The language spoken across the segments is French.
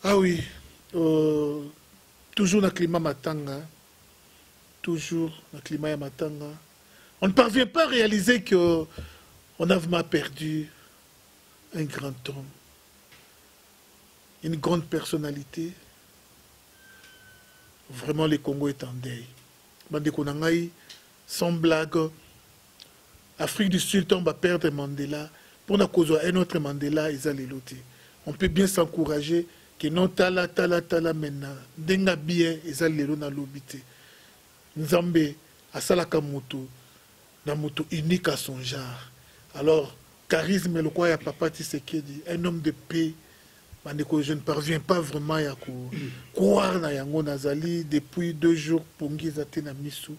Ah oui, toujours dans le climat matanga, toujours dans le climat matanga. On ne parvient pas à réaliser que on a vraiment perdu un grand homme, une grande personnalité. Vraiment, le Congo est en deuil. Bandekonangai, sans blague, Afrique du Sud, on va perdre Mandela. Pour la cause un autre Mandela, ils allaient l'autre. On peut bien s'encourager que non, tala maintenant. Denga bien, ils allaient l'autre dans l'obité. Nzambe, asalaka moto, na moto unique à son genre. Alors, charisme, le quoi, il y a Papa Tshisekedi, un homme de paix. Je ne parviens pas vraiment à croire na yango nazali depuis 2 jours. Pongi ezate na misu.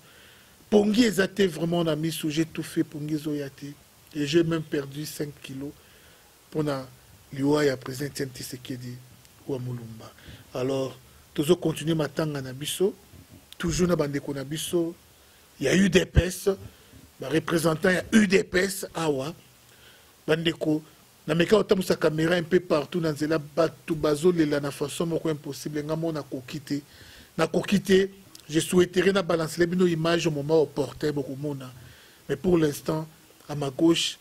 Pongi ezate vraiment na misu. J'ai tout fait Pongi zoyate. Et j'ai même perdu 5 kilos pour la liwa ya président Tshisekedi ou Mulumba. Alors, toujours continuer ma tanga na biso. Toujours na bandeko na biso. Il y a eu des UDPS. Ma représentant, il y a eu UDPS. Awa. Bandeko. Na meka otamu sa caméra un peu partout dans zela batu bazolela na façon moko impossible ngamo na kokite je souhaiterais na balancer bino image au moment opportun beaucoup mona mais pour l'instant à ma gauche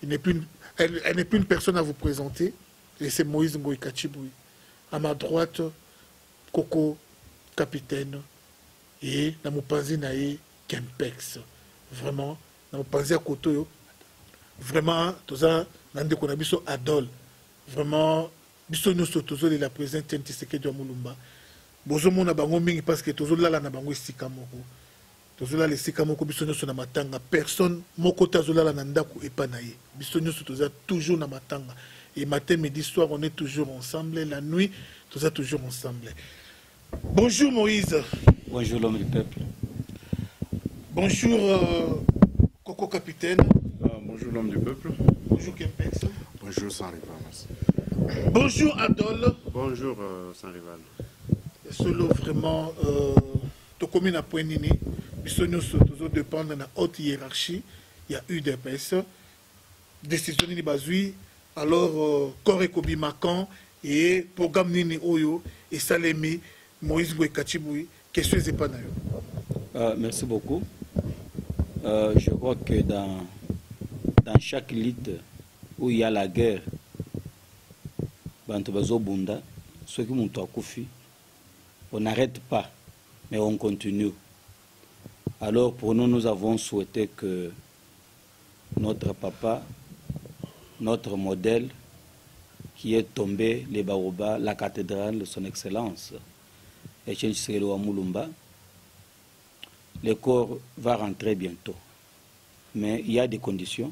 elle n'est plus une personne à vous présenter et c'est Moïse Ngoïka Chiboui. À ma droite Coco capitaine et na mopanzi na ye Kempex vraiment na mopanzi à Kotoyo vraiment tout ça nande kona biso adol vraiment biso nyonso tozo la présidente Tshisekedi Mulumba bozo mona bango mingi parce que tozo lala na bango esika moko tozo lala esika moko biso nyonso na matanga personne moko tazo lala na ndako epana ye biso nyonso toza toujours na matanga et matin midi soir on est toujours ensemble la nuit toza toujours ensemble. Bonjour Moïse. Bonjour l'homme du peuple. Bonjour Coco capitaine. Bonjour l'homme du peuple. Bonjour Kempex. Bonjour sans rival. Bonjour Adol. Bonjour sans rival. Solo vraiment, to commune à point nini, bisogno toujours dépendre de la haute hiérarchie. Il y a eu des personnes, décision nini bazui, alors corps et kobimakan et programme nini oyo et salemi Moïse Ngoïka Chiboui. Question c'est pas nayo. Merci beaucoup. Je crois que dans chaque lutte où il y a la guerre, ceux qui m'ont koufi, on n'arrête pas, mais on continue. Alors pour nous, nous avons souhaité que notre papa, notre modèle, qui est tombé, les Baobas, la cathédrale de son excellence, Etienne Tshisekedi Mulumba, le corps va rentrer bientôt. Mais il y a des conditions.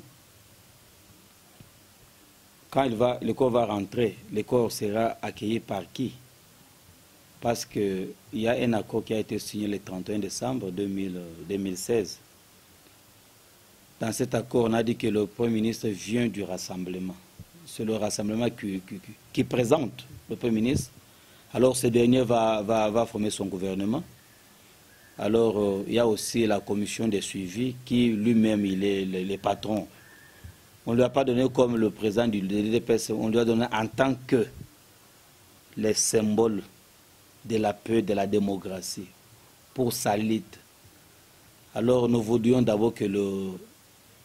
Quand le corps va rentrer, le corps sera accueilli par qui? Parce qu'il y a un accord qui a été signé le 31 décembre 2016. Dans cet accord, on a dit que le Premier ministre vient du rassemblement. C'est le rassemblement qui présente le Premier ministre. Alors ce dernier va former son gouvernement. Alors il y a aussi la commission de suivi qui lui-même il est le patron. On ne lui a pas donné comme le président du DDPS, on lui a donné en tant que les symboles de la paix, de la démocratie, pour sa lutte. Alors nous voudrions d'abord que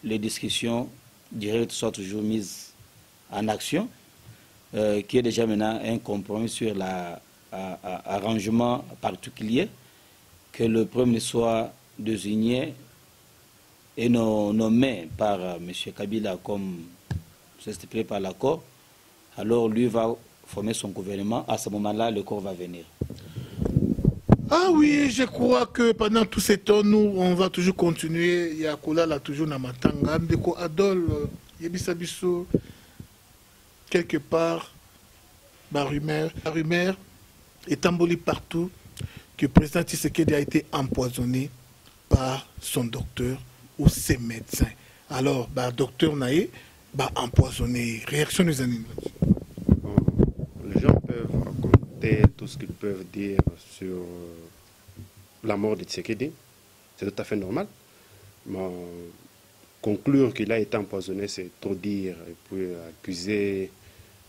les discussions directes soient toujours mises en action, qu'il y ait déjà maintenant un compromis sur l'arrangement particulier, que le Premier ministre soit désigné et nommé par M. Kabila comme c'est stipulé par l'accord. Alors lui va former son gouvernement. À ce moment-là, le corps va venir. Ah oui, je crois que pendant tout ce temps, nous, on va toujours continuer. Il y a Kola là toujours na matanga. Ndeko Adol, Yebisa Biso, quelque part, la rumeur est embolée partout que le président Tshisekedi a été empoisonné par son docteur ou ses médecins. Alors, le docteur Naé va empoisonner. Réaction des animaux. Les gens peuvent raconter tout ce qu'ils peuvent dire sur la mort de Tshisekedi. C'est tout à fait normal. Mais conclure qu'il a été empoisonné, c'est trop dire. Et puis accuser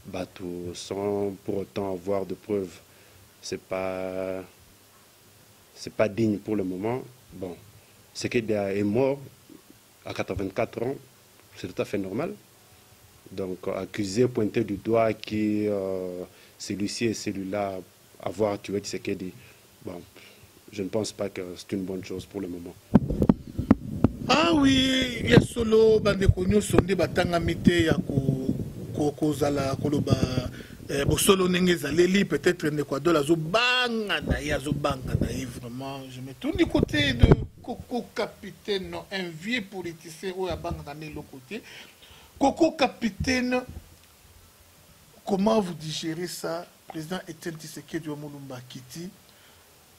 bateau sans pour autant avoir de preuves. C'est pas digne pour le moment. Bon, Tshisekedi est mort à 84 ans, c'est tout à fait normal. Donc, accuser, pointer du doigt qui celui-ci et celui-là avoir tué Tshisekedi, bon, je ne pense pas que c'est une bonne chose pour le moment. Ah oui, il y a solo bandeko sonde batanga mite ya kozala koloba bosolo nenge zaleli peut-être l'Équateur azo banga na vraiment je me tourne du côté de Coco Capitaine, un vieux politicien ou à banga na l'autre côté. Coco Capitaine, comment vous digérez ça? Président Etienne Tshisekedi wa Mulumba Kiti,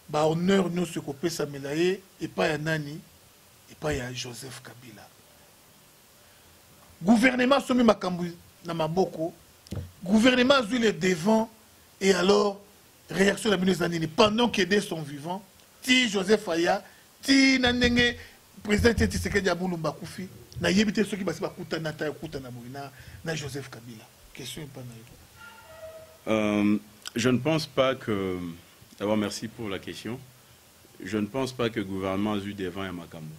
ba honneur nous se copé sa melaye et pas ya nani et pas ya Joseph Kabila. Gouvernement somi makambu na maboko, gouvernement a eu les devants et alors réaction de la ministre Zanini pendant qu'aider son vivant, ti Joseph Aya, ti nanenge président Etienne Tshisekedi ya Mulumba Koufi. Na yebite ceux qui basi bakuta na ta kuta na Moïna na Joseph Kabila. Question pas na. Je ne pense pas que... D'abord, merci pour la question. Je ne pense pas que le gouvernement a eu des vents à Makambo.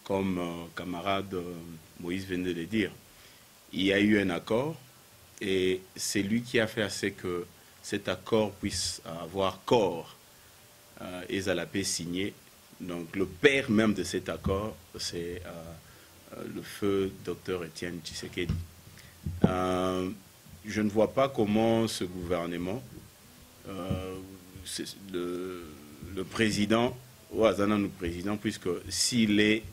Comme camarade Moïse venait de le dire, il y a eu un accord et c'est lui qui a fait assez que cet accord puisse avoir corps et Zalapé signé. Donc le père même de cet accord, c'est le feu Dr Etienne Tshisekedi. Je ne vois pas comment ce gouvernement, le président, ou Azana nous président, puisque s'il est,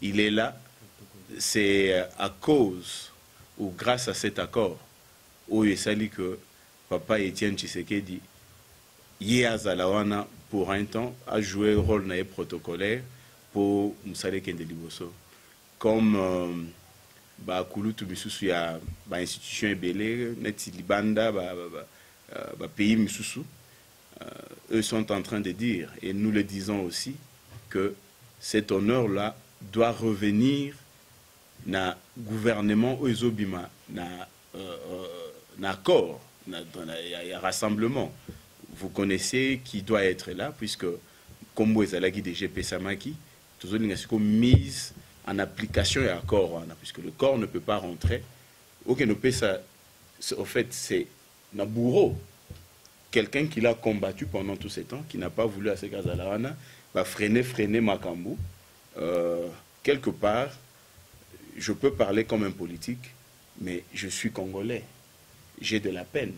il est là, c'est à cause ou grâce à cet accord où il s'agit que papa Etienne Tshisekedi, Yéazalawana, pour un temps, a joué un rôle protocolaire pour Moussale Kendeliboso. Comme Kouloutou Misusu, il y a une institution ébélée, Neti Libanda, pays Misusu, eux sont en train de dire, et nous le disons aussi, que cet honneur-là doit revenir na gouvernement Oezobima, na accord, na rassemblement. Vous connaissez qui doit être là, puisque comme vous avez dit de GP Samaki, tout le monde mise en application et accord, puisque le corps ne peut pas rentrer. Aucun ça, au fait, c'est un bourreau. Quelqu'un qui l'a combattu pendant tout ce temps, qui n'a pas voulu à ce Kazalawana, va freiner Makambu. Quelque part, je peux parler comme un politique, mais je suis congolais. J'ai de la peine.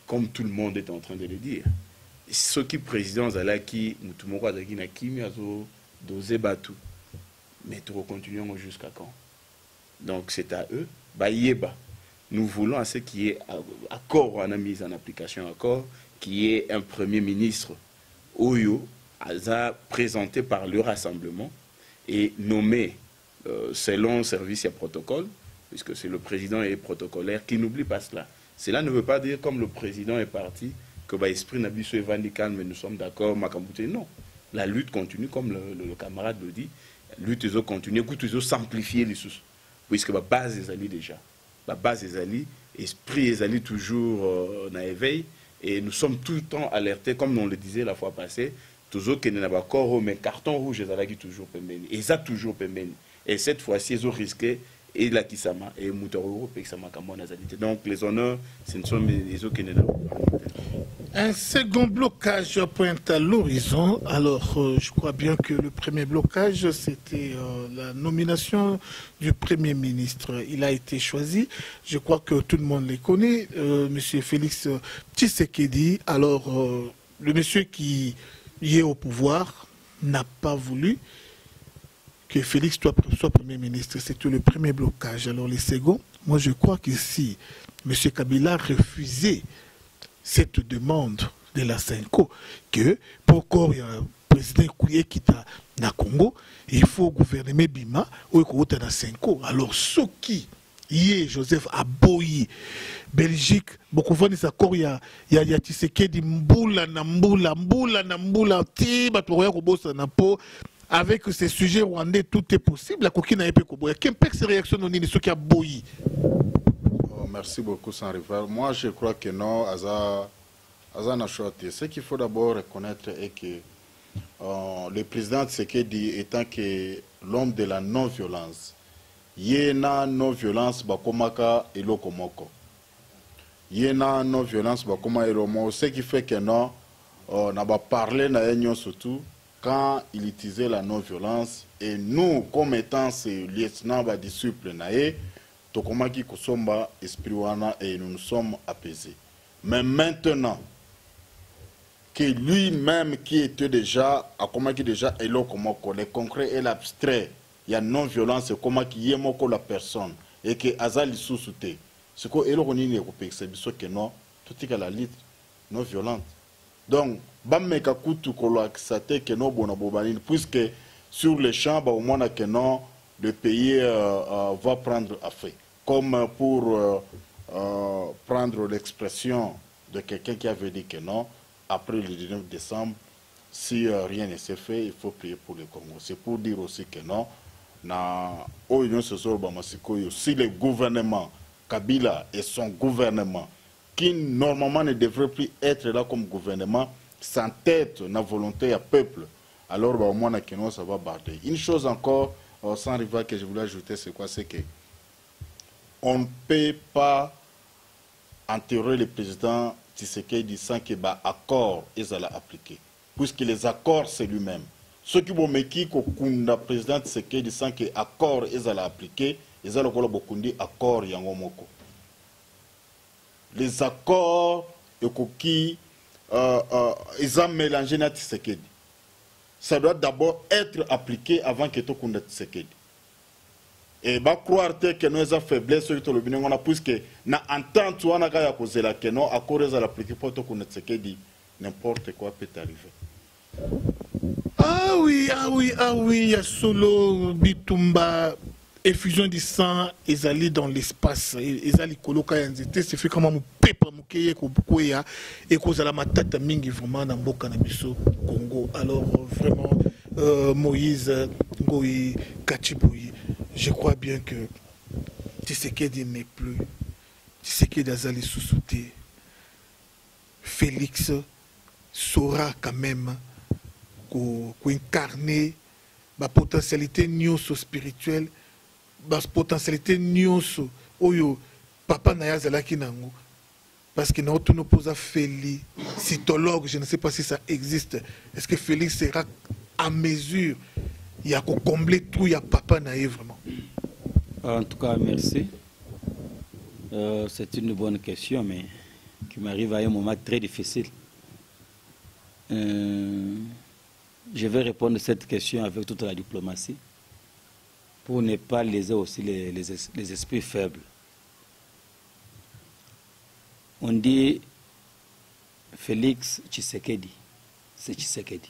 Comme tout le monde est en train de le dire. Ceux qui président Zalaki, Moutoumoko Azaki Nakimi, Azo, Dosé Batou. Mais nous continuons jusqu'à quand? Donc c'est à eux. Bayeba. Nous voulons à ce qui est accord, on a mis en application accord, qui est un premier ministre Oyo, présenté par le rassemblement et nommé selon service et protocole, puisque c'est le président et protocolaire qui n'oublie pas cela. Cela ne veut pas dire, comme le président est parti, que l'esprit Nabiso et Vandikan, mais nous sommes d'accord, Makambouté. Non. La lutte continue, comme le camarade le dit. La lutte continue, écoute, ils ont simplifié les sous, puisque la base des alliés déjà. La base des alliés, esprit des alliés toujours en éveil, et nous sommes tout le temps alertés, comme on le disait la fois passée, toujours qu'il n'y a pas encore, mais carton rouge, les alliés toujours pembeni. Et ça toujours pembeni. Et cette fois-ci, ils ont risqué. Et la Kisama et Moutoro et Kisama Kamonazalité. Donc les honneurs, ce ne sont les autres qui ne l'ont pas. Un second blocage pointe à l'horizon. Alors, je crois bien que le premier blocage, c'était la nomination du Premier ministre. Il a été choisi. Je crois que tout le monde les connaît. Monsieur Félix Tshisekedi. Alors, le monsieur qui y est au pouvoir n'a pas voulu que Félix soit Premier ministre. C'était le premier blocage. Alors les seconds, moi je crois que si M. Kabila refusait cette demande de la Senko, que pour qu'il y ait un président qui est na Congo, il faut gouverner Bima ou qu'il na Senko. Alors ce qui est Joseph Aboyi, Belgique, beaucoup de ces accords, il y a Tshisekedi Mboula, avec ces sujets rwandais, tout est possible. La coquine n'a pas de réaction. Quelle réaction on est ce qui a bouilli? Merci beaucoup, sans rival. Moi, je crois que non, Aza n'a choisi. Ce qu'il faut d'abord reconnaître est que le président Tshisekedi étant que l'homme de la non-violence, yena non-violence bakomaka elokomoko. Yena non-violence bakoma elomo. Ce qui fait que non, on a parlé surtout quand il utilisait la non-violence. Et nous, comme étant ses lieutenants, disciples, Tokomaki Kosomba, esprit wana, et nous nous sommes apaisés. Mais maintenant, que lui-même qui était déjà, à Komaki déjà, le concret et l'abstrait, il y a non-violence, comment qui est moko la personne, et que Azali sous-souté. Ce que Eloroni c'est que non, tout est à la lutte non-violente. Donc, Bameka Koutou Koloaksate, que non, Bonabobanine, puisque sur les champs, au moins, que non, le pays va prendre affaire. Comme pour prendre l'expression de quelqu'un qui avait dit que non, après le 19 décembre, si rien ne s'est fait, il faut prier pour le Congo. C'est pour dire aussi que non, si le gouvernement, Kabila et son gouvernement, qui normalement ne devrait plus être là comme gouvernement, sans tête, na volonté à peuple, alors au moins ça va barder. Une chose encore, sans rival que je voulais ajouter, c'est quoi? C'est que on ne peut pas enterrer le président Tshisekedi sans que l'accord soit appliqué. Puisque les accords, c'est lui-même. Ceux qui vont mettre le président Tshisekedi sans que l'accord soit appliqué, ils ont accord Yangomoko. Les accords, ils ont mélangé na Tshisekedi. Ça doit d'abord être appliqué avant que tout le monde Tshisekedi. Et va croire que nous avons faiblesse sur le binomo puisque na entente ou na kaya kozela que non accord est appliqué pour tout le monde Tshisekedi, n'importe quoi peut arriver. Ah oui, il y a solo Bitumba, effusion du sang, ils allaient dans l'espace, ils allaient coloquer un zété, c'est fait comment mon peuple moukéye kobukoya et cause à la matata mingi vraiment dans Boka Nabiso Congo. Alors vraiment Moïse Ngoï Kachiboui, je crois bien que Tshisekedi n'est plus, Tshisekedi azali sous-souté. Félix saura quand même incarner la potentialité spirituelle, la potentialité oyo papa naya zalaki nango, parce que nous nous pose à Félix, cytologue, je ne sais pas si ça existe. Est-ce que Félix sera à mesure, il y a qu'à combler tout, il y a papa naya vraiment? En tout cas, merci. C'est une bonne question, mais qui m'arrive à un moment très difficile. Je vais répondre à cette question avec toute la diplomatie pour ne pas léser aussi les esprits faibles. On dit Félix Tshisekedi, c'est Tshisekedi.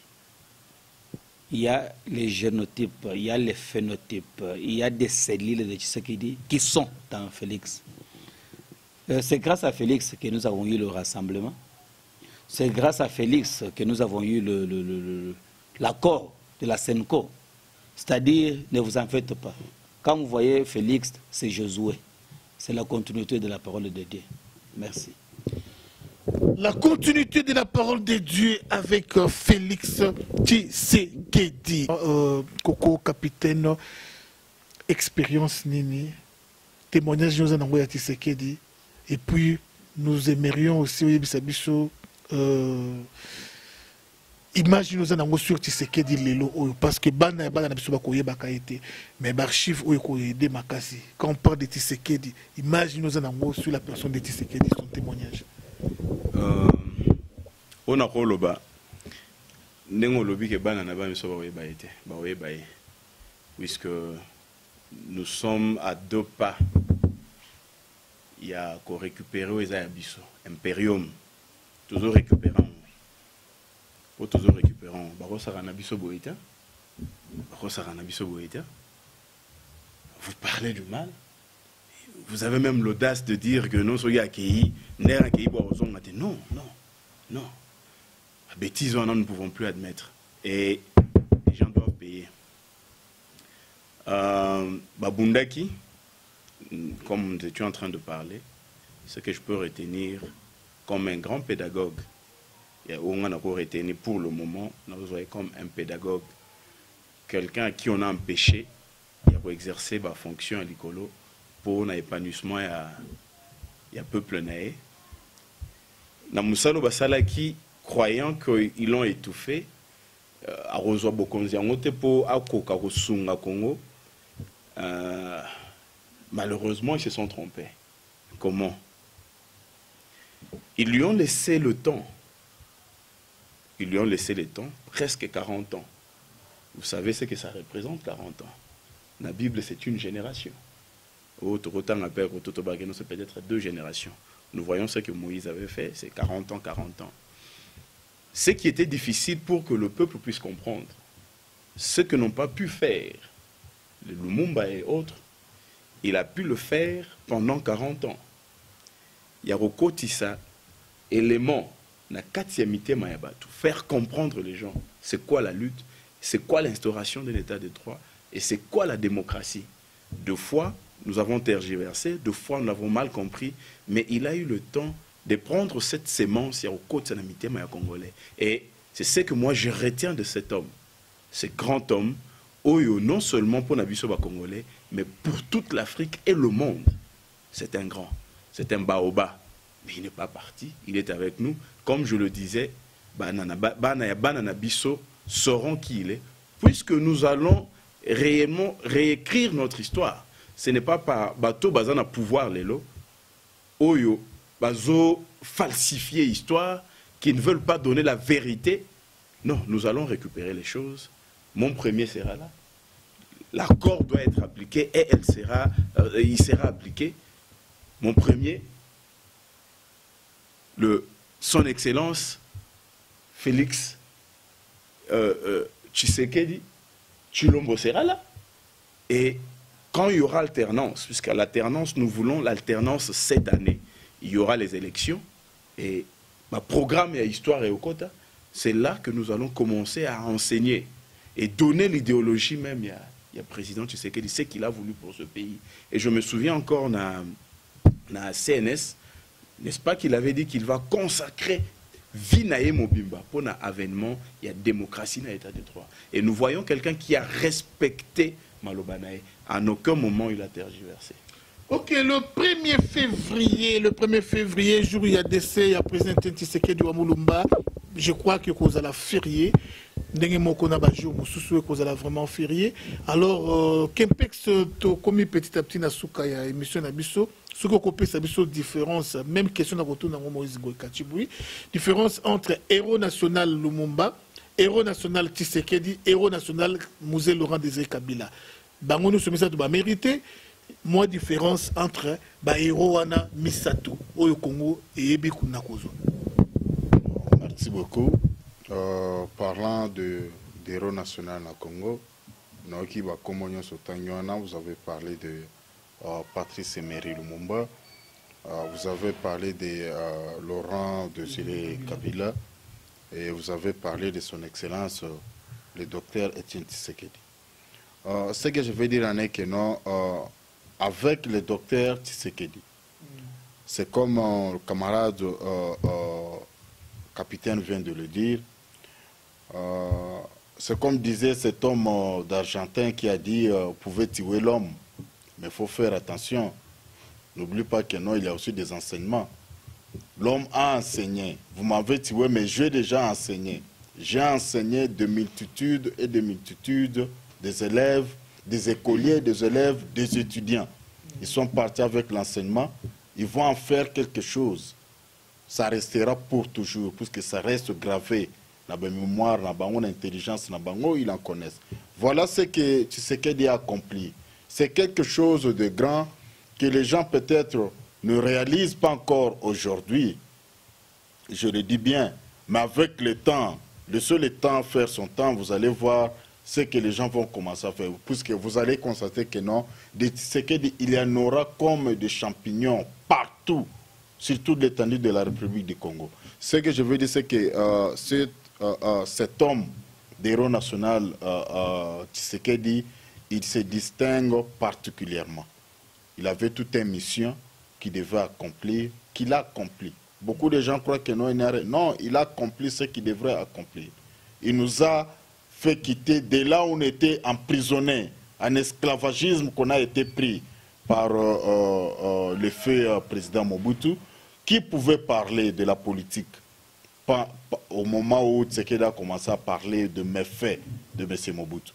Il y a les génotypes, il y a les phénotypes, il y a des cellules de Tshisekedi qui sont dans Félix. C'est grâce à Félix que nous avons eu le rassemblement. C'est grâce à Félix que nous avons eu l'accord de la SENCO. C'est-à-dire, ne vous en faites pas. Quand vous voyez Félix, c'est Josué. C'est la continuité de la parole de Dieu. Merci. La continuité de la parole de Dieu avec Félix Tshisekedi. Coco, capitaine, expérience Nini, témoignage nous en envoyé à Tshisekedi. Et puis, nous aimerions aussi, image nous en envoyé sur Tshisekedi Lelo, parce que Bana Biso Bakoye Bakaïté, mais l'archive de Makasi. Quand on parle de Tshisekedi, image nous en envoyé sur la personne de Tshisekedi, son témoignage. On a koloba nengo lobi ke bana na ba miso ba oyebaye puisque nous sommes à 2 pas. Il y a qu'on récupérer aux Abisso Imperium toujours récupérant pour toujours récupérant bako sarana biso boita vous parlez du mal. Vous avez même l'audace de dire que non soyez accueillis n'est accueilli pour aux hommes. Non. La bêtise, nous ne pouvons plus admettre. Et les gens doivent payer. Babundaki, comme tu es en train de parler, ce que je peux retenir comme un grand pédagogue, et on a encore retenu pour le moment, nous voyons comme un pédagogue, quelqu'un à qui on a empêché de exercer sa fonction à l'école pour l'épanouissement du peuple naé. Na musalo basala qui, croyant qu'ils l'ont étouffé, a reçu Bokonzi Angote pour akoka kosunga Congo. Malheureusement, ils se sont trompés. Comment? Ils lui ont laissé le temps. Ils lui ont laissé le temps, presque 40 ans. Vous savez ce que ça représente, 40 ans. La Bible, c'est une génération. C'est peut-être 2 générations. Nous voyons ce que Moïse avait fait, c'est 40 ans, 40 ans. Ce qui était difficile pour que le peuple puisse comprendre, ce que n'ont pas pu faire le Lumumba et autres, il a pu le faire pendant 40 ans. Yaroko Tissa, élément, na katiamité mayabatu, faire comprendre les gens, c'est quoi la lutte, c'est quoi l'instauration de l'état de droit, et c'est quoi la démocratie. 2 fois, nous avons tergiversé, 2 fois, nous l'avons mal compris, mais il a eu le temps de prendre cette sémence Yaroko Tsanamité maya congolais. Et c'est ce que moi je retiens de cet homme, ce grand homme, Oyo, non seulement pour Nabiso Congolais, mais pour toute l'Afrique et le monde. C'est un grand, c'est un baoba. Mais il n'est pas parti, il est avec nous. Comme je le disais, Nabiso sauront qui il est, puisque nous allons réellement réécrire notre histoire. Ce n'est pas par bateau bazana pouvoir l'élo, Oyo, bazo falsifier l'histoire, qui ne veulent pas donner la vérité. Non, nous allons récupérer les choses. Mon premier sera là. L'accord doit être appliqué et il sera appliqué. Mon premier, son Excellence Félix Tshisekedi Tshilombo sera là. Et quand il y aura alternance, puisqu'à l'alternance, nous voulons l'alternance cette année, il y aura les élections et ma programme et histoire et au quota, c'est là que nous allons commencer à enseigner et donner l'idéologie même. Il y a le président Tshisekedi, ce qu'il a voulu pour ce pays. Et je me souviens encore dans CNS, n'est-ce pas qu'il avait dit qu'il va consacrer Vinae Mobimba pour l'avènement, il y a démocratie dans l'état de droit. Et nous voyons quelqu'un qui a respecté Malobanae. À aucun moment il a tergiversé. Ok, le 1er février, jour où il y a décès, il y a président Tshisekedi wa Mulumba, je crois que cause à la férié. Ndenge moko na ba jour mususu cause à la vraiment férié. Alors Kempex to commis petit à petit na suka ya émission na biso, suko kopé sa biso différence, même question na retour na Moïse Boy Kachibui, différence entre héros national Lumumba, héros national Tshisekedi, héros national Musée Laurent Désiré Kabila. Bango nous sommes ça de ba mérité. Moi différence entre ba héros wana Misato oyo Congo et Ebi Kunakozo. Merci beaucoup. Parlant de héros national na Congo, vous avez parlé de Patrice Emery Lumumba, vous avez parlé de Laurent Désiré Kabila et vous avez parlé de son excellence le docteur Etienne Tshisekedi. Ce que je veux dire en est que non, avec le docteur Tshisekedi, c'est comme le camarade capitaine vient de le dire, c'est comme disait cet homme d'Argentin qui a dit vous pouvez tuer l'homme, mais il faut faire attention. N'oublie pas que non, il y a aussi des enseignements. L'homme a enseigné. Vous m'avez tué, mais j'ai déjà enseigné. J'ai enseigné de multitudes et de multitudes des élèves, des écoliers, des élèves, des étudiants. Ils sont partis avec l'enseignement. Ils vont en faire quelque chose. Ça restera pour toujours, puisque ça reste gravé dans la mémoire, dans l'intelligence, ils en connaissent. Voilà ce que Tshisekedi a accompli. C'est quelque chose de grand que les gens peut-être ne réalisent pas encore aujourd'hui. Je le dis bien, mais avec le temps, laissez le temps faire son temps, vous allez voir ce que les gens vont commencer à faire. Puisque vous allez constater que non, de Tshisekedi, il y en aura comme des champignons partout, sur toute l'étendue de la République du Congo. Ce que je veux dire, c'est que cet homme d'héros national, Tshisekedi, il se distingue particulièrement. Il avait toute une mission qu'il devait accomplir, qu'il a accompli. Beaucoup de gens croient que non, il a accompli ce qu'il devrait accomplir. Il nous a fait quitter de là où on était emprisonné, en esclavagisme qu'on a été pris par le feu président Mobutu, qui pouvait parler de la politique au moment où Tshisekedi a commencé à parler de méfaits de M. Mobutu.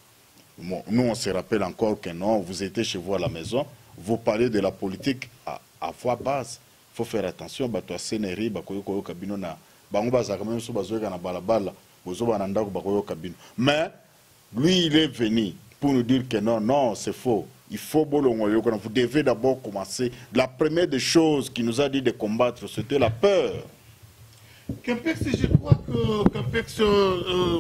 Bon, nous, on se rappelle encore que non, vous étiez chez vous à la maison, vous parlez de la politique à voix basse. Il faut faire attention, bato sénéri, bakoyo kabino na bango bazaka même so bazoeka na balabala, bozo bananda ko bakoyo kabino. Mais lui, il est venu pour nous dire que non, non, c'est faux. Il faut bolongo, vous devez d'abord commencer. La première des choses qu'il nous a dit de combattre, c'était la peur. Campex, je crois que Campex,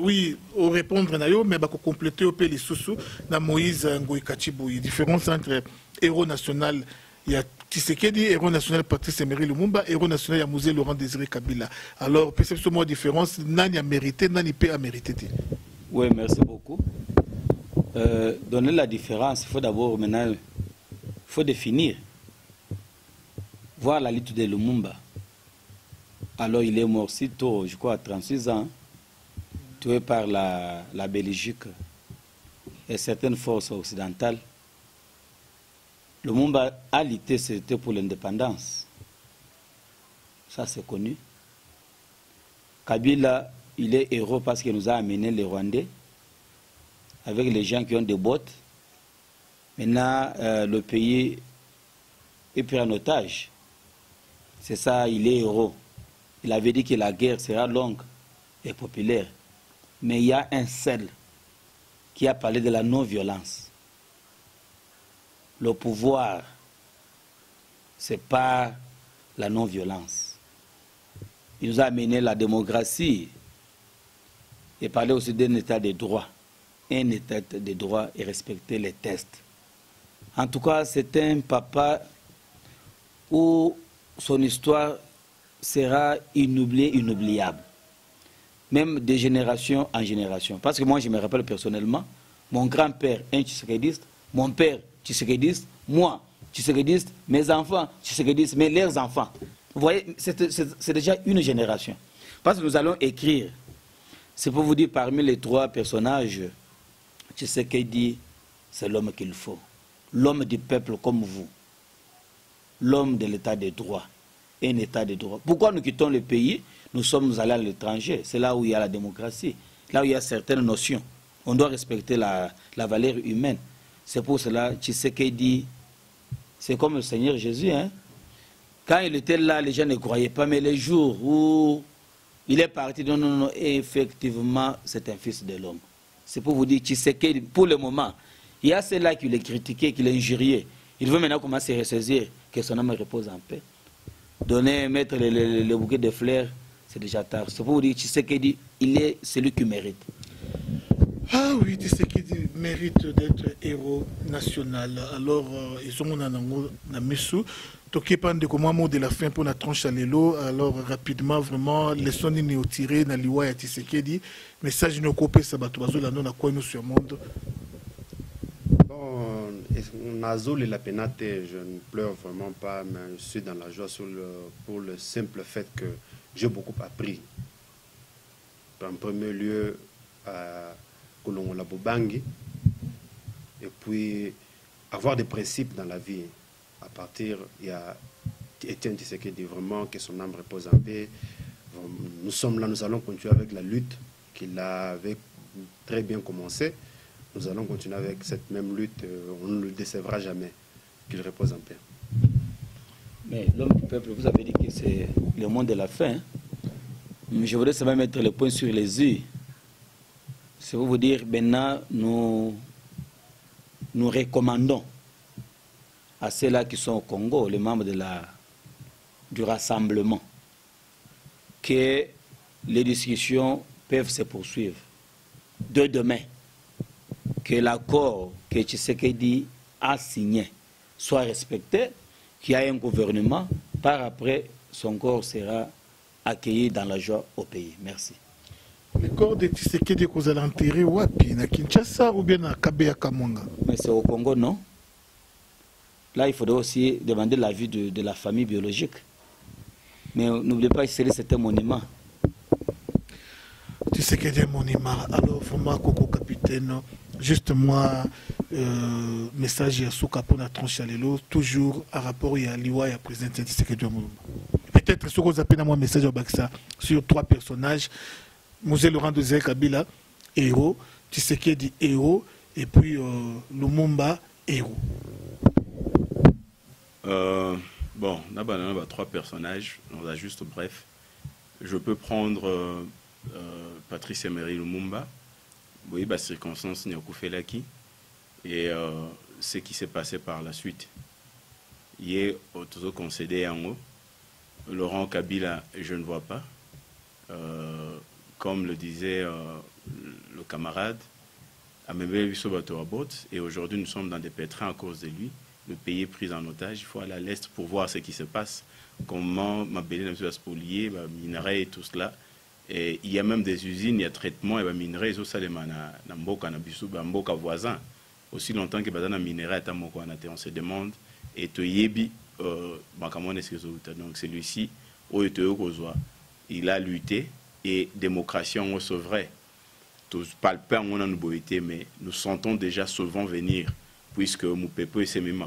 oui, au répondre à mais bah, compléter au pays sous na Moïse Ngoï Kachibou. Différence entre héros national, il y a Tshisekedi, héros national Patrice Emery Lumumba, héros national il y a Mosé Laurent Désiré Kabila. Alors, perception moi différence, nani a mérité, nani peut a mérité. Oui, merci beaucoup. Donner la différence, il faut d'abord maintenant, il faut définir, voir la lutte de Lumumba. Alors il est mort si tôt, je crois à 36 ans, tué par la Belgique et certaines forces occidentales. Lumumba a lutté, c'était pour l'indépendance. Ça c'est connu. Kabila, il est héros parce qu'il nous a amené les Rwandais avec les gens qui ont des bottes. Maintenant, le pays est pris en otage. C'est ça, il est héros. Il avait dit que la guerre sera longue et populaire. Mais il y a un seul qui a parlé de la non-violence. Le pouvoir, ce n'est pas la non-violence. Il nous a amené la démocratie et parlé aussi d'un état de droit. Un état de droit et respecter les tests. En tout cas, c'est un papa où son histoire sera inoubliable. Même de génération en génération. Parce que moi, je me rappelle personnellement, mon grand-père, un tshisekediste, mon père, tshisekediste, moi, tshisekediste, mes enfants, tshisekedistes, mais leurs enfants. Vous voyez, c'est déjà une génération. Parce que nous allons écrire, c'est pour vous dire, parmi les trois personnages, Tshisekedi, c'est l'homme qu'il faut. L'homme du peuple comme vous. L'homme de l'état de droit. Un état de droit. Pourquoi nous quittons le pays? Nous sommes allés à l'étranger. C'est là où il y a la démocratie. Là où il y a certaines notions. On doit respecter la valeur humaine. C'est pour cela, Tshisekedi, c'est comme le Seigneur Jésus. Hein? Quand il était là, les gens ne croyaient pas. Mais les jours où il est parti, non, non, non, effectivement, c'est un fils de l'homme. C'est pour vous dire, Tshisekedi, pour le moment, il y a ceux-là qui l'ont critiqué, qui l'ont injurié. Il veut maintenant commencer à ressaisir que son âme repose en paix. Donner, mettre le bouquet de fleurs, c'est déjà tard. C'est pour vous dire, Tshisekedi, il est celui qui mérite. Ah oui, Tshisekedi mérite d'être héros national. Alors, ils sont en Missou. Toké pande comme mot de la fin pour la tranche à l'élo. Alors, rapidement, vraiment, les sons nous tirés dans l'Iwa et Tshisekedi. Message nous copé, ça va tout la non à quoi nous sur le monde. Nazul et la pénate, je ne pleure vraiment pas, mais je suis dans la joie pour le simple fait que j'ai beaucoup appris. En premier lieu, à Kolongola Bobangi, et puis avoir des principes dans la vie. À partir, il y a Étienne Tshisekedi, vraiment que son âme repose en paix. Nous sommes là, nous allons continuer avec la lutte qu'il avait très bien commencé. Nous allons continuer avec cette même lutte. On ne le décevra jamais. Qu'il repose en paix. Mais l'homme du peuple, vous avez dit que c'est le monde de la fin. Je voudrais seulement mettre le point sur les yeux. C'est pour vous dire, maintenant, nous recommandons à ceux-là qui sont au Congo, les membres du rassemblement, que les discussions peuvent se poursuivre. De demain, que l'accord que Tshisekedi a signé soit respecté, qu'il y ait un gouvernement, par après, son corps sera accueilli dans la joie au pays. Merci. Le corps de Tshisekedi que vous allez enterrer où? À Kinshasa ou bien à Kabeya Kamwanga? Mais c'est au Congo, non? là, il faudrait aussi demander l'avis de la famille biologique. Mais n'oubliez pas, c'est un monument. Tu sais qu'il y a des monuments. Alors, vraiment, Coco Capitaine, juste moi, message à Souka pour la tranche à l'élo, toujours à rapport à l'Iwa et à président tu sais qu'il y a peut-être ce que vous appelez moi message au Baksa sur 3 personnages. Mosé Laurent de Zé Kabila, héros, tu sais qu'il dit héros, et puis Lumumba, héros. Bon, on a 3 personnages, on a juste bref. Je peux prendre Patrice Emery Lumumba, oui, bah, circonstance Nyakoufelaki, et ce qui s'est passé par la suite. Il est toujours concédé en haut. Laurent Kabila, je ne vois pas. Comme le disait le camarade, et aujourd'hui nous sommes dans des pétrins à cause de lui. Le pays est pris en otage, il faut aller à l'Est pour voir ce qui se passe. Comment Mabélé n'a pas spolié, minerais et tout cela. Et il y a même des usines, il y a traitement et minerais, ils ont ça dans Mboka voisin. Aussi longtemps que les minerais on se demande, et Toyebi, donc celui-ci, il a lutté et démocratie on sauverait. Tous pas le père on a une mais nous sentons déjà souvent venir puisque Moupepe c'est même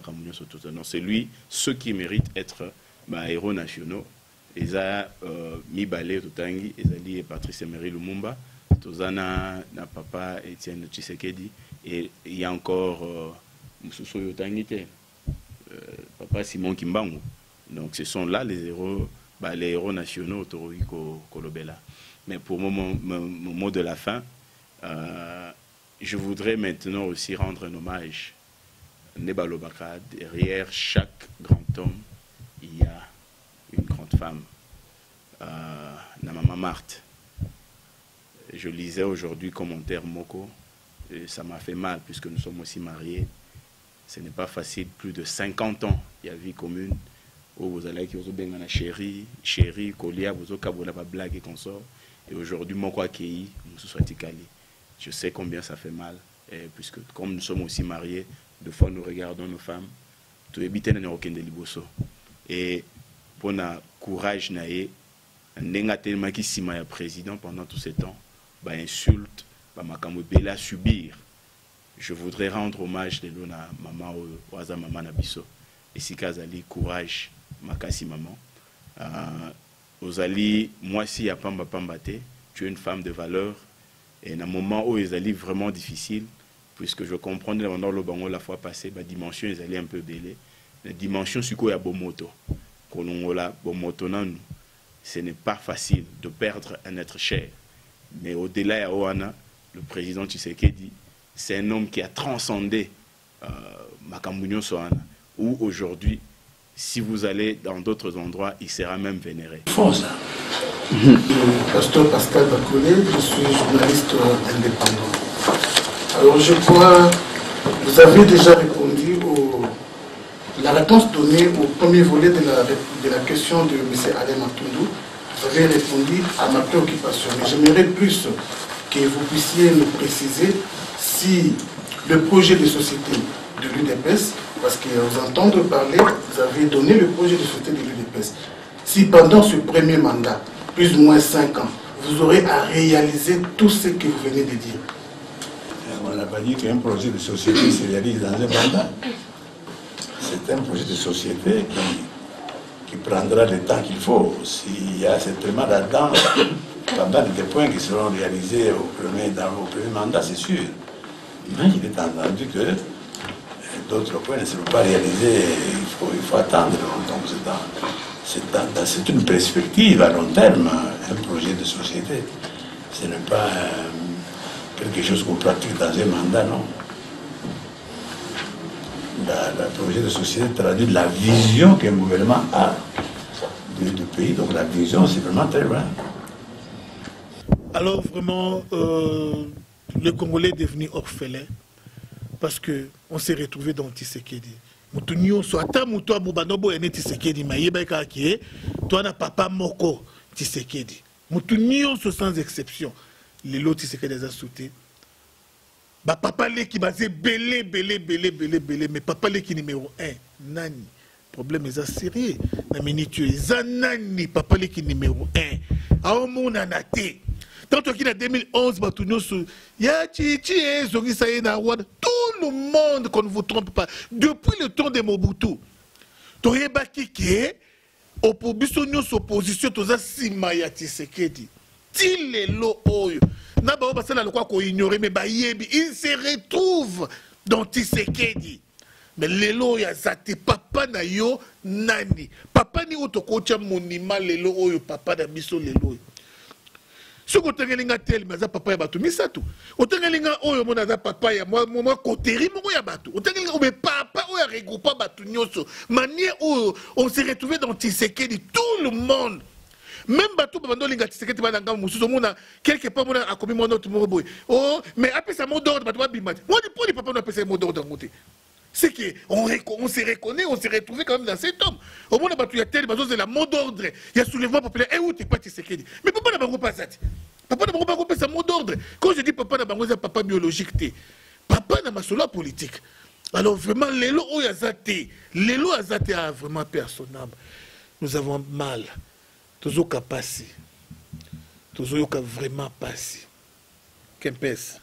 c'est lui ceux qui méritent être héros nationaux. Ils ont mis balé Totangi, ils ont Patrice Emery Lumumba, Tozana na papa Etienne Tshisekedi et il y a encore Moussousso Yotangite, papa Simon Kimbangu. Donc ce sont là les héros nationaux Toriko Kolobela. Mais pour mon mot de la fin, je voudrais maintenant aussi rendre un hommage. Nebalobaka, derrière chaque grand homme, il y a une grande femme. Maman Marthe. Je lisais aujourd'hui commentaire Moko, et ça m'a fait mal puisque nous sommes aussi mariés. Ce n'est pas facile, plus de 50 ans, il y a vie commune. Où vous allez qui vous avez chéri, Kolia, vous avez la blague et consort. Et aujourd'hui, Moko accueilli, nous sommes Tikali. Je sais combien ça fait mal, puisque comme nous sommes aussi mariés, deux fois nous regardons nos femmes, tout est bité dans aucun de liboso. Et pour le courage, n'enga tellement qui sima ya président pendant tout ce temps, insulte, à subir. Je voudrais rendre hommage de l'ona maman oaza maman nabiso. Et si kazali courage, makasi maman. Ozali, moi si ya pamba pambate, tu es une femme de valeur. Et dans un moment où ils allaient vraiment difficile, puisque je comprends pendant le bango la fois passée, la dimension ils allaient un peu bêler. La dimension c'est quoi ya bomoto. Kolongola bomoto nan, ce n'est pas facile de perdre un être cher. Mais au-delà ya Oana, le président Tshisekedi, c'est un homme qui a transcendé Makambounio Soana, où aujourd'hui, si vous allez dans d'autres endroits, il sera même vénéré. Force. Pasteur Pascal Bacolé, je suis journaliste indépendant. Alors je crois, vous avez déjà répondu la réponse donnée au premier volet de la question de M. Alain Matundou. Vous avez répondu à ma préoccupation. Mais j'aimerais plus que vous puissiez nous préciser si le projet de société de l'UDPS, parce que vous entendre parler, vous avez donné le projet de société de l'UDPS. Si pendant ce premier mandat, plus ou moins 5 ans, vous aurez à réaliser tout ce que vous venez de dire. On n'a pas dit qu'un projet de société se réalise dans un mandat. C'est un projet de société qui prendra le temps qu'il faut. S'il y a certainement là-dedans pas mal de points qui seront réalisés dans le premier mandat, c'est sûr. Mais il est entendu que d'autres points ne seront pas réalisés. Il faut attendre. Donc c'est une perspective à long terme, un projet de société. Ce n'est pas quelque chose qu'on pratique dans un mandat, non. Le projet de société traduit la vision qu'un gouvernement a du pays. Donc la vision, c'est vraiment très loin. Alors vraiment, le Congolais est devenu orphelin parce qu'on s'est retrouvé dans Tshisekedi. Mutunyo soit ta muto abubanobo ene Tshisekedi mayeba kaki toi na papa moko Tshisekedi. Mutunyo sans exception. Les lots Tshisekedi les a sauté. Bah papa le qui basé belé mais papa le qui numéro 1 nani problème eza sérieux na minute eza nani papa leki numéro 1 aomonana te tant qu'il a 2011 bato nyonso ya chichi ezongisa ye na Rwanda tout le monde qu'on ne vous trompe pas depuis le temps de Mobutu toyebaki ke biso nyonso opposition toza nsima ya Tshisekedi ti lelo oyo na bao basala lokwa koignore mais bayebi il se retrouve dans Tshisekedi mais lelo ya zate papa na yo nani papa ni otokocha monima lelo oyo papa na biso lelo oyo soko otengelinga tel maza papa ya bato misato otengelinga oyo mona za papa ya moi koteri moko ya bato otengelinga obe papa oyo regroupa bato nyonso manière oyo on s'est retrouvé dans Tshisekedi tout le monde même bato babando linga Tshisekedi bananga mususu mona quelque part mona akomi mon autre moko boy oh mais après ça mot d'ordre bato babimati moi pour les papa no apesa mot d'ordre ngote c'est qu'on se reconnaît, on s'est retrouvé quand même dans cet homme. Au moins, il y a tel c'est la mot d'ordre. Il y a soulèvement populaire. Et où t'es pas Tshisekedi? Mais papa n'a pas ça. Papa n'a pas ça mot d'ordre. Quand je dis papa n'a pas ça, papa biologique. Papa n'a pas cela politique. Alors vraiment, l'élo Oyazate, l'élo Azate a vraiment personnable. Nous avons mal. Toujours qu'à passer. Toujours qu'à vraiment passer. Kempes.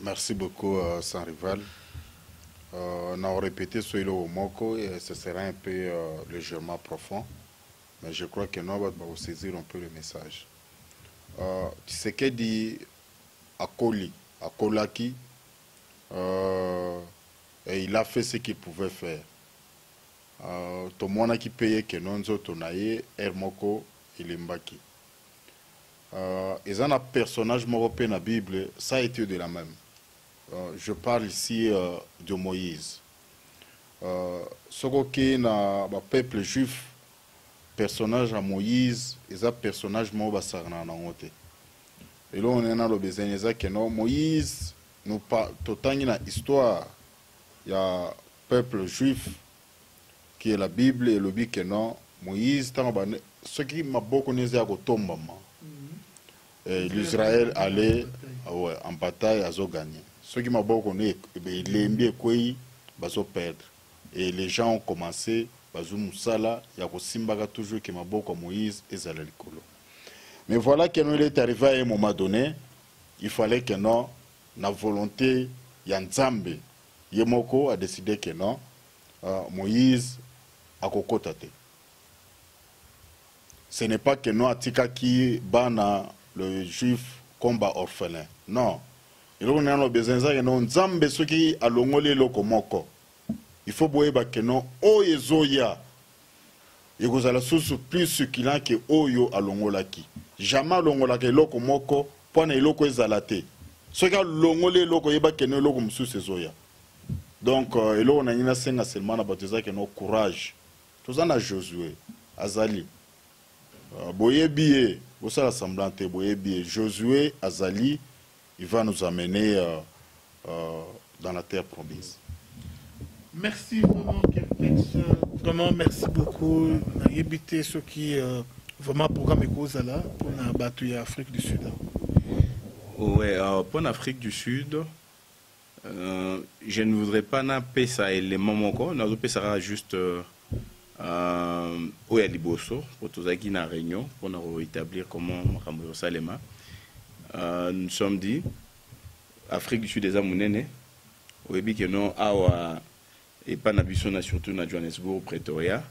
Merci beaucoup, sans rival. On a répété sur le Moko et ce sera un peu légèrement profond. Mais je crois que nous allons saisir un peu le message. Tshisekedi Akoli, à Kolaki, et il a fait ce qu'il pouvait faire. Tout le monde qui payait que non zotonaye Hermoko Ilimbaki. Ils ont un personnage européen dans la Bible, ça a été de la même. Je parle ici de Moïse. Ce qui est dans le peuple juif, personnage à Moïse, ils ont un personnage qui est dans la et là, on est dans le besoin que non, Moïse, nous tout dans l'histoire, il y a un peuple juif qui est la Bible et le but que non, Moïse, ce qui m'a beaucoup dit à tomber. L'Israël allait en bataille à gagner. Ce qui m'a beaucoup dit, il est bien quoi, il va perdre. Et les gens ont commencé, Bazoumusala, il y a Simbaga toujours qui m'a beaucoup Moïse et Zalalikolo. Mais voilà que nous est arrivé à un moment donné, il fallait que non, la volonté, Yanzambe, Yemoko a décidé que non, Moïse a kokotate. Ce n'est pas que non, Atika qui bana le juif combat orphelin. Non. Il y a besoin que non, Nzambe ce qui a longolé le komoko. Il faut boire que non, Oyezoya. Il y a source plus succulent que Oyo a longolaki. Jamais longolaki loko moko, point et loko ezalate. Ce qui a longolé loko yeba que non loko msou sezoya. Donc, il y a seulement na baptisé que non courage. Tout ça na Josué, Azali. Boyebié, vous savez l'assemblante, Boyebié, Josué, Azali, il va nous amener dans la terre promise. Merci vraiment, Kerpex. Vraiment, merci beaucoup. On a évité ce qui vraiment programme là pour la bataille Afrique du Sud. Oui, pour l'Afrique du Sud, je ne voudrais pas n'appeler ça élément encore. Nous appelons juste où est Liboso pour tous ceux qui sont en réunion pour nous établir comment Ramiro Salema. Nous sommes dit Afrique du Sud des Amounene. Oui, que nous avons et pas na surtout na Johannesburg, Pretoria.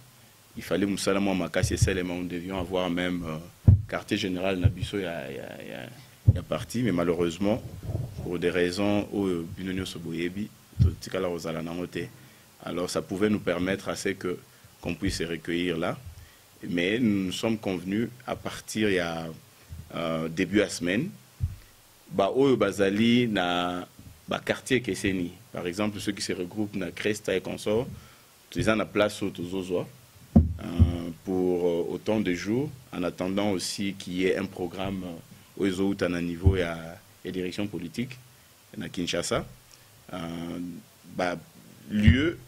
Il fallait Moussalama Makassi Salema, nous devions avoir même quartier général Nabiso il y a parti, mais malheureusement pour des raisons où Binonio Soboyebi, alors ça pouvait nous permettre à ce que qu'on puisse se recueillir là. Mais nous sommes convenus à partir il y a début de la semaine, au Bazali na quartier Kesseni. Par exemple, ceux qui se regroupent dans Cresta et consorts, ils ont la place aux Ozoa pour autant de jours, en attendant aussi qu'il y ait un programme aux autres à niveau et à direction politique à Kinshasa. Lieu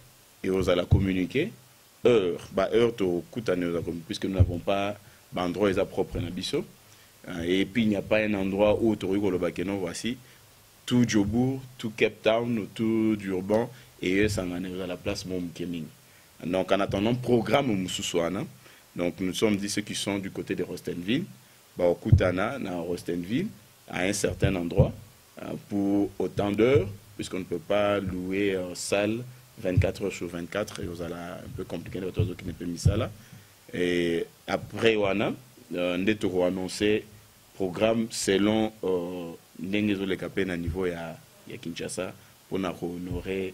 et aux à la communiquer, heure au puisque nous n'avons pas d'endroit propre à Bisso. Et puis il n'y a pas un endroit où voici. Tout Djobourg, tout Cape Town, tout Durban, et eux, ça en est à la place Mom-Keming. Donc, en attendant, programme Moussousouana. Donc, nous sommes dit ceux qui sont du côté de Rostenville, au Koutana, dans Rostenville, à un certain endroit, pour autant d'heures, puisqu'on ne peut pas louer salle 24 heures sur 24, et vous allez un peu compliqué, les autres qui ne peuvent pas ça là. Et après, on a annoncé programme selon les capés à niveau à Kinshasa pour honorer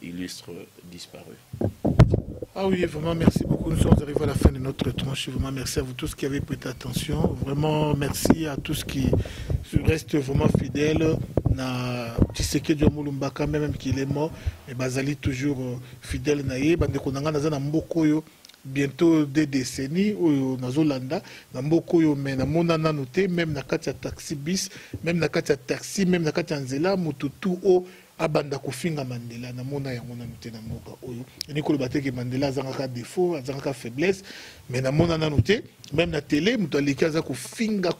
illustre disparu. Ah oui, vraiment, merci beaucoup. Nous sommes arrivés à la fin de notre tranche. Vraiment, merci à vous tous qui avez prêté attention. Vraiment, merci à tous qui restent vraiment fidèles. Tshisekedi Diomulumbaka, même qu'il est mort, mais Bazali toujours fidèle. Bientôt 2 décennies au Nazolanda, na mboko yo mais na monana noté même na kati ya taxi bis, même na kati ya taxi, même na kati ya nzela mututu o abanda kofinga Mandela na mona yango na noté na mboka oyo. Nikolo bateke Mandela azanga défaut, azanga faiblesse, mais na monana noté même na télé mutu aliki aza kofinga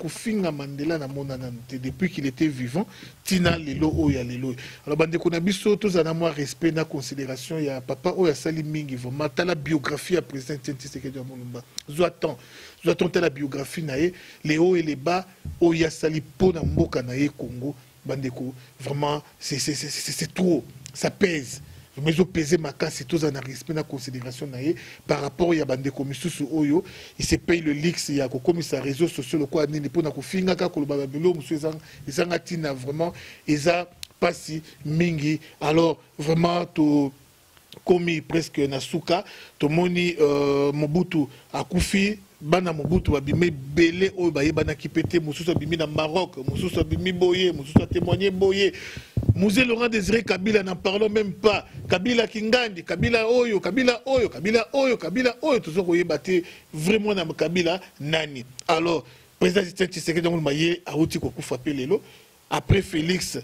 Mandela na monana noté depuis qu'il était vivant tina lelo oyo ya lelo. Alors bande ko na biso tous ana moi respect na considération ya papa oyo sali mingi vraiment ta la biographie à président Tshisekedi Mulumba. Zoaton la biographie nae les hauts et les bas oyo sali po na mboka nae Congo. Bandeko, vraiment, c'est trop, ça pèse. mais au peser ma casse c'est tous en respect na considération naie par rapport à bande commissus oyo il se paye le lix il y a comme ça réseaux sociaux le quoi nini pour na ko finga ka ko lo babelo monsieur ezanga tina vraiment eza pasi mingi alors vraiment to komi presque na suka to moni Mobutu akufi bana Mobutu babimi belé oyo bayebana kipete mususu abimi na Maroc mususu abimi boye mususu a témoigné boye Mosée Laurent Désiré Kabila n'en parlons même pas Kabila Kingandi Kabila oyo Kabila oyo Kabila oyo Kabila oyo toujours oyebate vraiment na Kabila nani alors président Tshisekedi donc maye auti ko kufa pelelo après Félix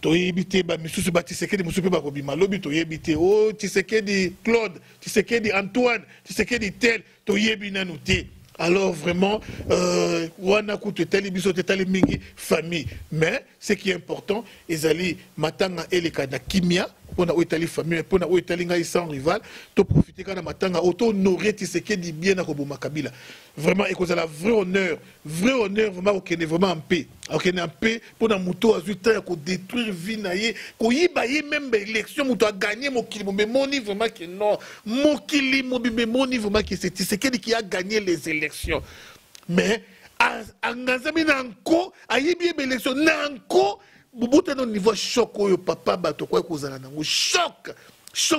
toyebite ba misusu ba Tshisekedi mususu ba kobima lobi toyebite oh Tshisekedi Claude Tshisekedi Antoine Tshisekedi tel toyebi nanu te alors vraiment wana kutu tali biso tali mingi famille mais ce qui est important ezali matanga eleka na kimia pona oitali famille pona oitali ngai sans rival to profiter kana matanga auto honorer Tshisekedi bien na koboma Kabila vraiment et cause la vrai honneur vraiment okene vraiment en paix okene en paix pona muto azuta ya ko détruire vie na ye ko yiba ye même élection muto a gagné mokili mais moni vraiment que non mokili mobimbe moni vraiment que c'est Tshisekedi qui a gagné les élections mais angazami nanko ayibi élection nanko Boubouta non niveau choc au papa bato quoi kozala nango choc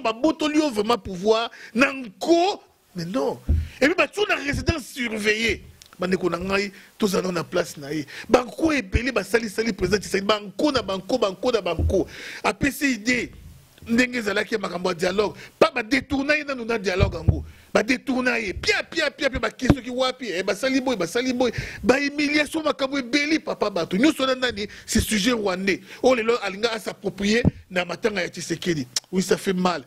baboto lui vraiment pouvoir nanko mais non et puis bato na résidence surveillée bandeko na ngai tous allons na place na ye banko ebele basali président Tshisekedi banko a PCD ndenge zalaki makambo dialogue pas ba détourner na nous dialogue ango ba détourner pia ba kiso ki wapi basali boy ba humiliation makambo ebeli papa bato nyuso na nani c'est sujet rwandais oh lelo alinga à s'approprier na matanga ya Tshisekedi oui ça fait mal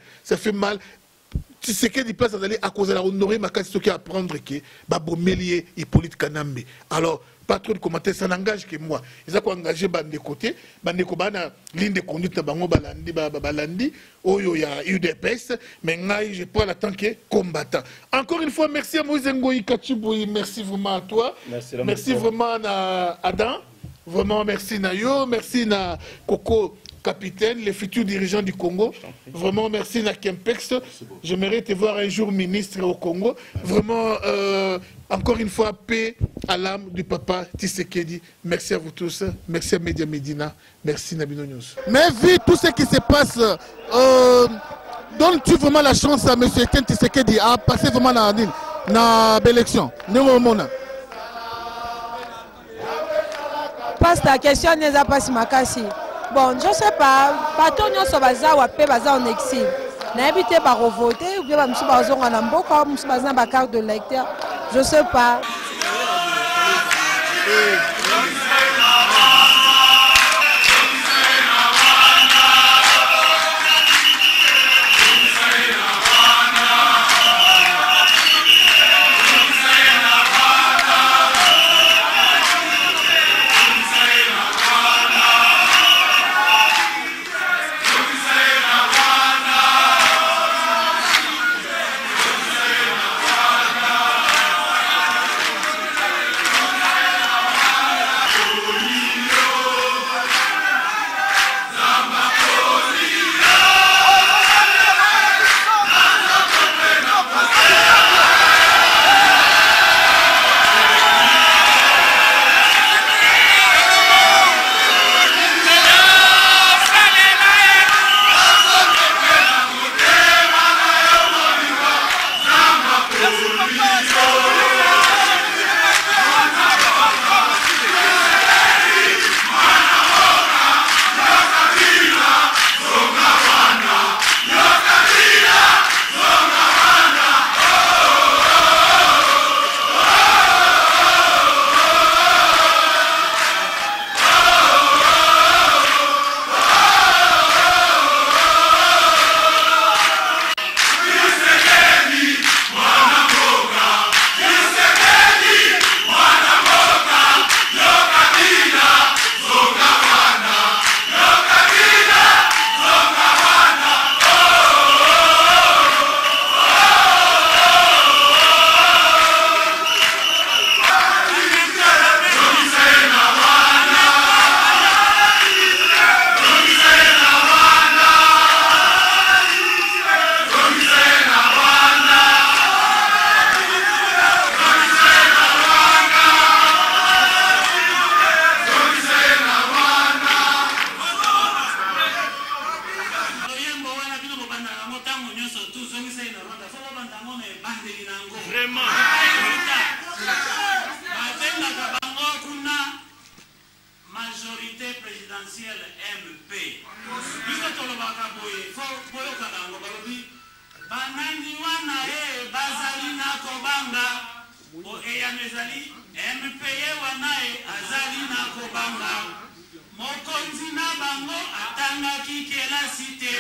Tshisekedi place d'aller à cause de la honorer ma case qui apprendre que ba bomelier Hippolyte Kanambe alors pas trop de commentaires, ça n'engage que moi. Ils ont engagé bande côté, bande kobana ligne de conduite bango balandi, oyo ya UDPS, mais ngai je prends la tant que combattant. Encore une fois merci à Moïse Ngoyi Kachiboui, merci vraiment à toi. Merci vraiment à Adam. Vraiment merci Nayo, merci na Coco capitaine, les futurs dirigeants du Congo. Vraiment, merci na Kempex. J'aimerais te voir un jour ministre au Congo. Vraiment, encore une fois, paix à l'âme du papa Tshisekedi. Merci à vous tous. Merci à Média Medina. Merci Nabino News. Mais vu tout ce qui se passe, donnes-tu vraiment la chance à M. Etienne Tshisekedi à passer vraiment dans l'élection? Passe ta question, n'est pas si makasi. Bon, je ne sais pas, bateau nous sommes en exil. N'habitez pas voter ou bien nous sommes en Amboka, nous sommes en carte de lecteur. Je ne sais pas. Vraiment. Majorité présidentielle MP. Banandi wana bazali na kobanga o eyamezali MP wana azali na kobanga mokonzi na bango atanga kikela cité.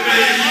CPI.